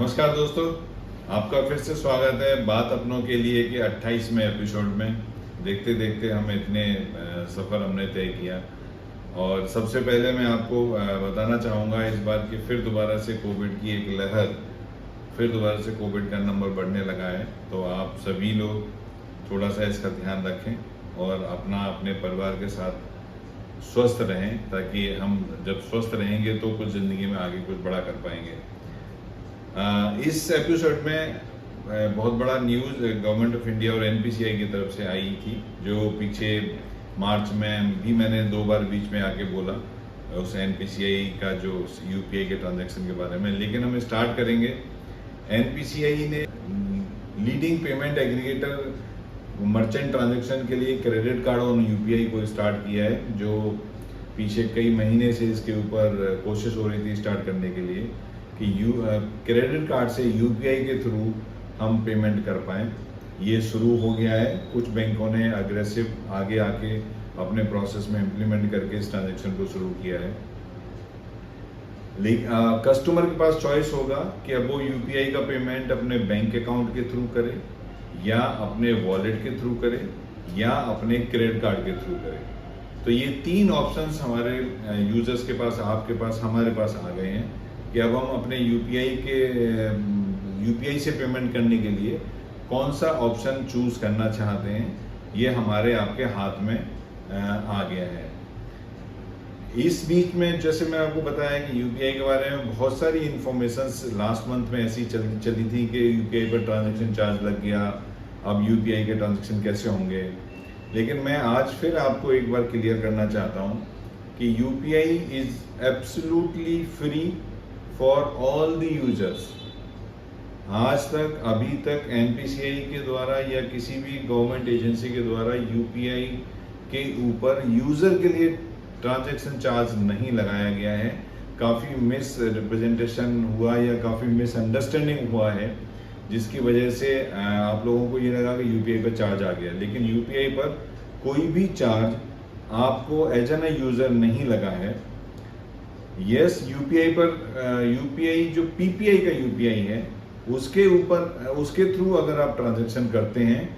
नमस्कार दोस्तों, आपका फिर से स्वागत है बात अपनों के लिए कि 28वें एपिसोड में। देखते देखते हम इतने सफ़र हमने तय किया। और सबसे पहले मैं आपको बताना चाहूँगा इस बात कि फिर दोबारा से कोविड की एक लहर, फिर दोबारा से कोविड का नंबर बढ़ने लगा है। तो आप सभी लोग थोड़ा सा इसका ध्यान रखें और अपने परिवार के साथ स्वस्थ रहें, ताकि हम जब स्वस्थ रहेंगे तो कुछ ज़िंदगी में आगे कुछ बड़ा कर पाएंगे। इस एपिसोड में बहुत बड़ा न्यूज़ गवर्नमेंट ऑफ इंडिया और एनपीसीआई की तरफ से आई थी, जो पीछे मार्च में भी मैंने 2 बार बीच में आके बोला उस एनपीसीआई का जो यूपीआई के ट्रांजैक्शन के बारे में। लेकिन हम स्टार्ट करेंगे। एनपीसीआई ने leading payment aggregator merchant transaction के लिए क्रेडिट कार्ड और यूपीआई को स्टार्ट किया है, जो पीछे कई महीने से इसके ऊपर कोशिश हो रही थी स्टार्ट करने के लिए कि क्रेडिट कार्ड से यूपीआई के थ्रू हम पेमेंट कर पाएँ। ये शुरू हो गया है। कुछ बैंकों ने अग्रेसिव आगे आके अपने प्रोसेस में इम्प्लीमेंट करके इस ट्रांजैक्शन को शुरू किया है। लेकिन कस्टमर के पास चॉइस होगा कि अब वो यूपीआई का पेमेंट अपने बैंक अकाउंट के थ्रू करे, या अपने वॉलेट के थ्रू करे, या अपने क्रेडिट कार्ड के थ्रू करे। तो ये 3 ऑप्शंस हमारे यूजर्स के पास, आपके पास, हमारे पास आ गए हैं कि अब हम अपने यूपीआई से पेमेंट करने के लिए कौन सा ऑप्शन चूज करना चाहते हैं, ये हमारे आपके हाथ में आ गया है। इस बीच में जैसे मैं आपको बताया कि यूपीआई के बारे में बहुत सारी इंफॉर्मेशंस लास्ट मंथ में ऐसी चली थी कि यूपीआई पर ट्रांजैक्शन चार्ज लग गया, अब यूपीआई के ट्रांजैक्शन कैसे होंगे। लेकिन मैं आज फिर आपको एक बार क्लियर करना चाहता हूँ कि UPI is absolutely free for all the users. आज तक, अभी तक एनपीसीआई के द्वारा या किसी भी गवर्नमेंट एजेंसी के द्वारा यूपीआई के ऊपर यूजर के लिए ट्रांजैक्शन चार्ज नहीं लगाया गया है। काफ़ी मिस रिप्रेजेंटेशन हुआ या काफ़ी मिसअंडरस्टैंडिंग हुआ है, जिसकी वजह से आप लोगों को ये लगा कि यूपीआई पर चार्ज आ गया। लेकिन यूपीआई पर कोई भी चार्ज आपको एज एन यूज़र नहीं लगा है। यस, यूपीआई पर यूपीआई जो पीपीआई का यूपीआई है उसके ऊपर, उसके थ्रू अगर आप ट्रांजैक्शन करते हैं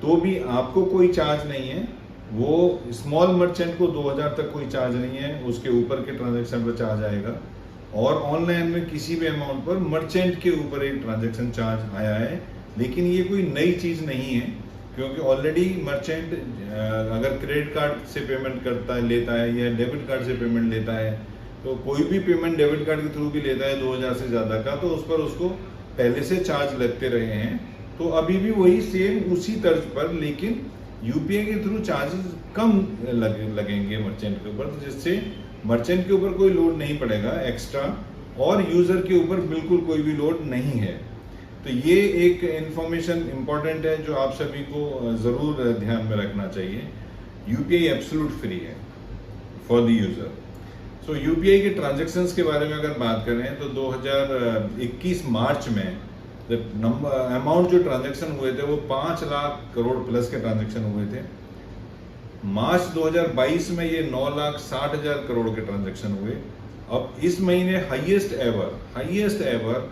तो भी आपको कोई चार्ज नहीं है। वो स्मॉल मर्चेंट को 2000 तक कोई चार्ज नहीं है, उसके ऊपर के ट्रांजैक्शन पर चार्ज आएगा। और ऑनलाइन में किसी भी अमाउंट पर मर्चेंट के ऊपर एक ट्रांजैक्शन चार्ज आया है। लेकिन ये कोई नई चीज़ नहीं है, क्योंकि ऑलरेडी मर्चेंट अगर क्रेडिट कार्ड से पेमेंट करता है, लेता है, या डेबिट कार्ड से पेमेंट लेता है, तो कोई भी पेमेंट डेबिट कार्ड के थ्रू भी लेता है 2000 से ज़्यादा का, तो उस पर उसको पहले से चार्ज लगते रहे हैं। तो अभी भी वही सेम उसी तर्ज पर, लेकिन यूपीआई के थ्रू चार्जेस कम लगेंगे मर्चेंट के ऊपर, तो जिससे मर्चेंट के ऊपर कोई लोड नहीं पड़ेगा एक्स्ट्रा, और यूजर के ऊपर बिल्कुल कोई भी लोड नहीं है। तो ये एक इंफॉर्मेशन इंपॉर्टेंट है जो आप सभी को जरूर ध्यान में रखना चाहिए। यूपीआई एब्सोल्यूट फ्री है for the user. So UPI के ट्रांजैक्शंस के बारे में अगर बात करें तो 2021 मार्च में अमाउंट जो ट्रांजैक्शन हुए थे वो 5 लाख करोड़ प्लस के ट्रांजैक्शन हुए थे। मार्च 2022 में ये 9,60,000 करोड़ के ट्रांजैक्शन हुए। अब इस महीने हाईएस्ट एवर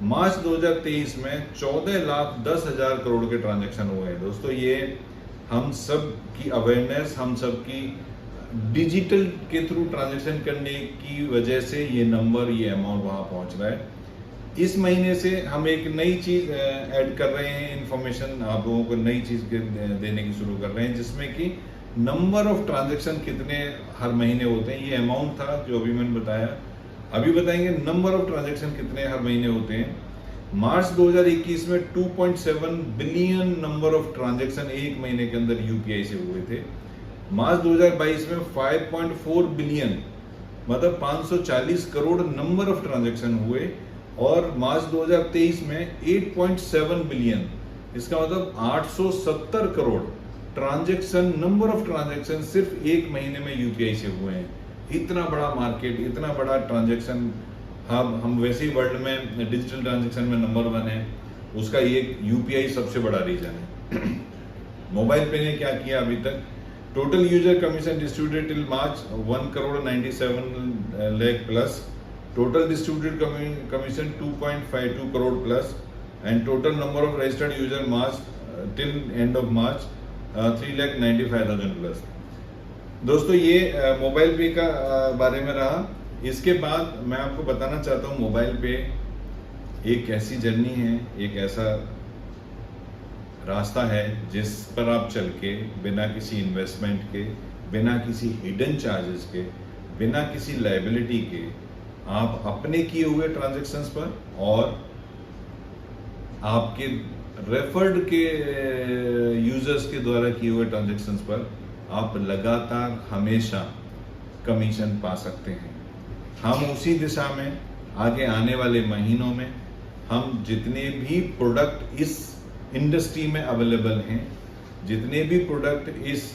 मार्च 2023 में 14,10,000 करोड़ के ट्रांजैक्शन हुए हैं। दोस्तों, ये हम सब की अवेयरनेस, हम सब की डिजिटल के थ्रू ट्रांजैक्शन करने की वजह से ये नंबर, ये अमाउंट वहां पहुंच रहा है। इस महीने से हम एक नई चीज ऐड कर रहे हैं, इंफॉर्मेशन आप लोगों को नई चीज देने की शुरू कर रहे हैं, जिसमें कि नंबर ऑफ ट्रांजैक्शन कितने हर महीने होते हैं। ये अमाउंट था जो अभी मैंने बताया, अभी बताएंगे नंबर ऑफ ट्रांजैक्शन कितने हर महीने होते हैं। मार्च 2021 में 2.7 बिलियन नंबर ऑफ ट्रांजैक्शन एक महीने के अंदर यूपीआई से हुए थे। मार्च 2022 में 5.4 बिलियन, मतलब 540 करोड़ नंबर ऑफ ट्रांजैक्शन हुए। और मार्च 2023 में 8.7 बिलियन, इसका मतलब 870 crore transaction, number of transaction सिर्फ एक महीने में यूपीआई से हुए हैं। इतना बड़ा मार्केट, इतना बड़ा ट्रांजैक्शन हब, हम वैसे ही वर्ल्ड में डिजिटल ट्रांजैक्शन में नंबर 1 है, उसका ये यूपीआई सबसे बड़ा रीजन है। मोबाइल पे ने क्या किया अभी तक? Total user commission distributed till March 1 crore 97 lakh plus, Total distributed commission 2.52 crore plus, and total number of registered user March till end of March 3,95,000 plus. दोस्तों ये मोबाइल पे का बारे में रहा। इसके बाद मैं आपको बताना चाहता हूँ मोबाइल पे एक ऐसी जर्नी है, एक ऐसा रास्ता है जिस पर आप चल के बिना किसी इन्वेस्टमेंट के, बिना किसी हिडन चार्जेस के, बिना किसी लायबिलिटी के आप अपने किए हुए ट्रांजैक्शंस पर और आपके रेफर्ड के यूजर्स के द्वारा किए हुए ट्रांजैक्शंस पर आप लगातार हमेशा कमीशन पा सकते हैं। हम उसी दिशा में आगे आने वाले महीनों में हम जितने भी प्रोडक्ट इस इंडस्ट्री में अवेलेबल हैं, जितने भी प्रोडक्ट इस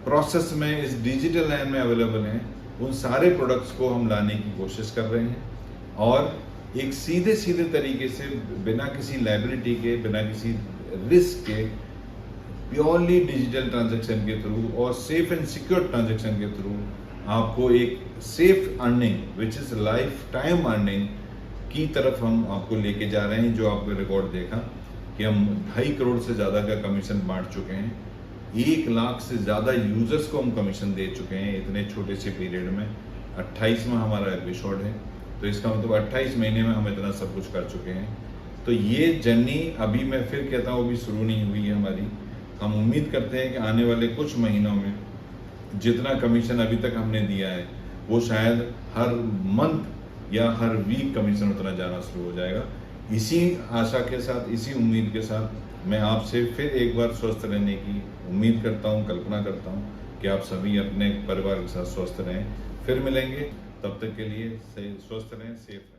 प्रोसेस में, इस डिजिटल लाइन में अवेलेबल हैं, उन सारे प्रोडक्ट्स को हम लाने की कोशिश कर रहे हैं और एक सीधे सीधे तरीके से बिना किसी लायबिलिटी के, बिना किसी रिस्क के, प्योरली डिजिटल ट्रांजैक्शन के थ्रू और सेफ एंड सिक्योर ट्रांजैक्शन के थ्रू आपको एक safe earning which is life time earning की तरफ हम आपको लेके जा रहे हैं। जो आपको रिकॉर्ड देखा कि हम 2.5 करोड़ से ज़्यादा का कमीशन बांट चुके हैं, 1 लाख से ज़्यादा यूजर्स को हम कमीशन दे चुके हैं इतने छोटे से पीरियड में। 28वां हमारा एपिसोड है, तो इसका मतलब 28 महीने में हम इतना सब कुछ कर चुके हैं। तो ये जर्नी अभी मैं फिर कहता हूँ अभी शुरू नहीं हुई है हमारी। हम उम्मीद करते हैं कि आने वाले कुछ महीनों में जितना कमीशन अभी तक हमने दिया है वो शायद हर मंथ या हर वीक कमीशन उतना जाना शुरू हो जाएगा। इसी आशा के साथ, इसी उम्मीद के साथ मैं आपसे फिर एक बार स्वस्थ रहने की उम्मीद करता हूँ, कल्पना करता हूँ कि आप सभी अपने परिवार के साथ स्वस्थ रहें। फिर मिलेंगे, तब तक के लिए स्वस्थ रहें, सेफ रहें।